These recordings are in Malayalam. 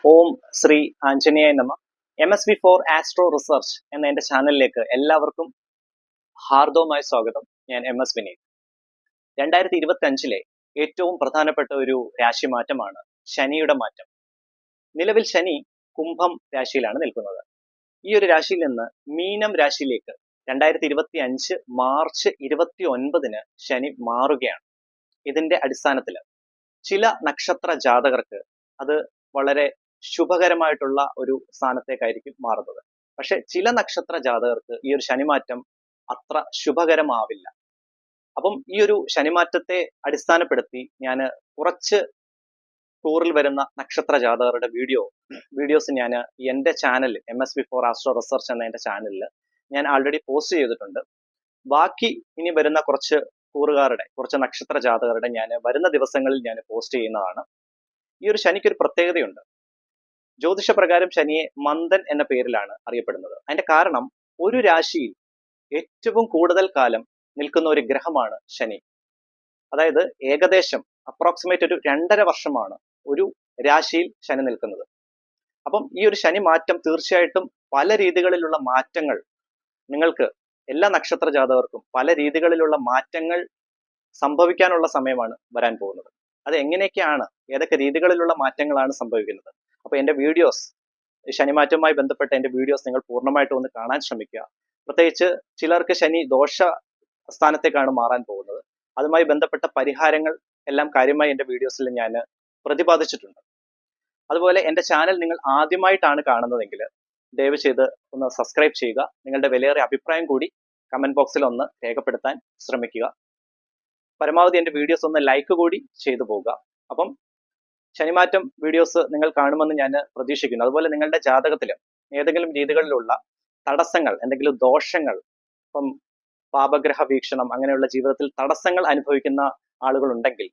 ഓം ശ്രീ ആഞ്ജനേയ നമ. MSV4 ആസ്ട്രോ റിസർച്ച് എന്ന എന്റെ ചാനലിലേക്ക് എല്ലാവർക്കും ഹാർദവമായ സ്വാഗതം. ഞാൻ MS വിനീത്. 2025 ഏറ്റവും പ്രധാനപ്പെട്ട ഒരു രാശിമാറ്റമാണ് ശനിയുടെ മാറ്റം. നിലവിൽ ശനി കുംഭം രാശിയിലാണ് നിൽക്കുന്നത്. ഈ ഒരു രാശിയിൽ നിന്ന് മീനം രാശിയിലേക്ക് 2025 മാർച്ച് 29 ശനി മാറുകയാണ്. ഇതിന്റെ അടിസ്ഥാനത്തിൽ ചില നക്ഷത്ര ജാതകർക്ക് അത് വളരെ ശുഭകരമായിട്ടുള്ള ഒരു സ്ഥാനത്തേക്കായിരിക്കും മാറുന്നത്. പക്ഷെ ചില നക്ഷത്ര ജാതകർക്ക് ഈ ഒരു ശനിമാറ്റം അത്ര ശുഭകരമാവില്ല. അപ്പം ഈ ഒരു ശനിമാറ്റത്തെ അടിസ്ഥാനപ്പെടുത്തി ഞാൻ കുറച്ച് ടൂറിൽ വരുന്ന നക്ഷത്ര ജാതകരുടെ വീഡിയോസ് ഞാൻ എന്റെ ചാനൽ MSV4 ആസ്ട്രോ റിസർച്ച് എന്ന എന്റെ ചാനലിൽ ഞാൻ ആൾറെഡി പോസ്റ്റ് ചെയ്തിട്ടുണ്ട്. ബാക്കി ഇനി വരുന്ന കുറച്ച് കുറച്ച് നക്ഷത്ര ജാതകരുടെ ഞാൻ വരുന്ന ദിവസങ്ങളിൽ ഞാൻ പോസ്റ്റ് ചെയ്യുന്നതാണ്. ഈ ഒരു ശനിക്ക് ഒരു പ്രത്യേകതയുണ്ട്. ജ്യോതിഷപ്രകാരം ശനിയെ മന്ദൻ എന്ന പേരിലാണ് അറിയപ്പെടുന്നത്. അതിന്റെ കാരണം ഒരു രാശിയിൽ ഏറ്റവും കൂടുതൽ കാലം നിൽക്കുന്ന ഒരു ഗ്രഹമാണ് ശനി. അതായത് ഏകദേശം അപ്രോക്സിമേറ്റ് ഒരു 2.5 വർഷമാണ് ഒരു രാശിയിൽ ശനി നിൽക്കുന്നത്. അപ്പം ഈ ഒരു ശനി മാറ്റം തീർച്ചയായിട്ടും പല രീതികളിലുള്ള മാറ്റങ്ങൾ നിങ്ങൾക്ക് എല്ലാ നക്ഷത്ര ജാതകർക്കും പല രീതികളിലുള്ള മാറ്റങ്ങൾ സംഭവിക്കാനുള്ള സമയമാണ് വരാൻ പോകുന്നത്. അത് എങ്ങനെയൊക്കെയാണ്, ഏതൊക്കെ രീതികളിലുള്ള മാറ്റങ്ങളാണ് സംഭവിക്കുന്നത്? അപ്പൊ എന്റെ വീഡിയോസ്, ശനിമാറ്റവുമായി ബന്ധപ്പെട്ട എന്റെ വീഡിയോസ് നിങ്ങൾ പൂർണ്ണമായിട്ടും ഒന്ന് കാണാൻ ശ്രമിക്കുക. പ്രത്യേകിച്ച് ചിലർക്ക് ശനി ദോഷ സ്ഥാനത്തേക്കാണ് മാറാൻ പോകുന്നത്. അതുമായി ബന്ധപ്പെട്ട പരിഹാരങ്ങൾ എല്ലാം കാര്യമായി എന്റെ വീഡിയോസിൽ ഞാൻ പ്രതിപാദിച്ചിട്ടുണ്ട്. അതുപോലെ എന്റെ ചാനൽ നിങ്ങൾ ആദ്യമായിട്ടാണ് കാണുന്നതെങ്കിൽ ദയവ് ചെയ്ത് ഒന്ന് സബ്സ്ക്രൈബ് ചെയ്യുക. നിങ്ങളുടെ വിലയേറിയ അഭിപ്രായം കൂടി കമന്റ് ബോക്സിൽ ഒന്ന് രേഖപ്പെടുത്താൻ ശ്രമിക്കുക. പരമാവധി എന്റെ വീഡിയോസ് ഒന്ന് ലൈക്ക് കൂടി ചെയ്തു പോവുക. അപ്പം ശനിമാറ്റം വീഡിയോസ് നിങ്ങൾ കാണുമെന്ന് ഞാൻ പ്രതീക്ഷിക്കുന്നു. അതുപോലെ നിങ്ങളുടെ ജാതകത്തിൽ ഏതെങ്കിലും രീതികളിലുള്ള തടസ്സങ്ങൾ, എന്തെങ്കിലും ദോഷങ്ങൾ, ഇപ്പം പാപഗ്രഹ വീക്ഷണം അങ്ങനെയുള്ള ജീവിതത്തിൽ തടസ്സങ്ങൾ അനുഭവിക്കുന്ന ആളുകൾ ഉണ്ടെങ്കിൽ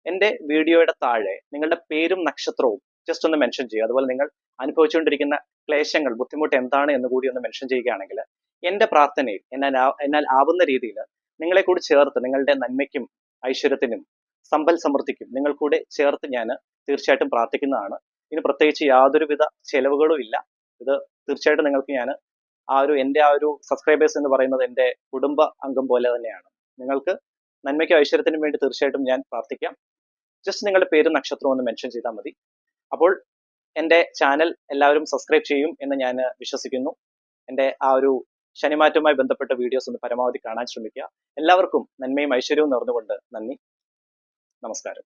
എന്റെ വീഡിയോയുടെ താഴെ നിങ്ങളുടെ പേരും നക്ഷത്രവും ജസ്റ്റ് ഒന്ന് മെൻഷൻ ചെയ്യുക. അതുപോലെ നിങ്ങൾ അനുഭവിച്ചുകൊണ്ടിരിക്കുന്ന ക്ലേശങ്ങൾ, ബുദ്ധിമുട്ട് എന്താണ് എന്ന് കൂടി ഒന്ന് മെൻഷൻ ചെയ്യുകയാണെങ്കിൽ എന്റെ പ്രാർത്ഥനയിൽ എന്നാൽ ആവുന്ന രീതിയിൽ നിങ്ങളെ കൂടി ചേർത്ത് നിങ്ങളുടെ നന്മയ്ക്കും ഐശ്വര്യത്തിനും സമ്പൽ സമൃദ്ധിക്കും നിങ്ങൾ കൂടെ ചേർത്ത് ഞാൻ തീർച്ചയായിട്ടും പ്രാർത്ഥിക്കുന്നതാണ്. ഇനി പ്രത്യേകിച്ച് യാതൊരുവിധ ചെലവുകളും ഇല്ല. ഇത് തീർച്ചയായിട്ടും നിങ്ങൾക്ക് ഞാൻ എന്റെ സബ്സ്ക്രൈബേഴ്സ് എന്ന് പറയുന്നത് എന്റെ കുടുംബ അംഗം പോലെ തന്നെയാണ്. നിങ്ങൾക്ക് നന്മയ്ക്കും ഐശ്വര്യത്തിനും വേണ്ടി തീർച്ചയായിട്ടും ഞാൻ പ്രാർത്ഥിക്കാം. ജസ്റ്റ് നിങ്ങളുടെ പേരും നക്ഷത്രവും ഒന്ന് മെൻഷൻ ചെയ്താൽ മതി. അപ്പോൾ എന്റെ ചാനൽ എല്ലാവരും സബ്സ്ക്രൈബ് ചെയ്യും എന്ന് ഞാൻ വിശ്വസിക്കുന്നു. എന്റെ ശനിമാറ്റവുമായി ബന്ധപ്പെട്ട വീഡിയോസ് ഒന്ന് പരമാവധി കാണാൻ ശ്രമിക്കുക. എല്ലാവർക്കും നന്മയും ഐശ്വര്യവും നേർന്നുകൊണ്ട് നന്ദി, നമസ്കാരം.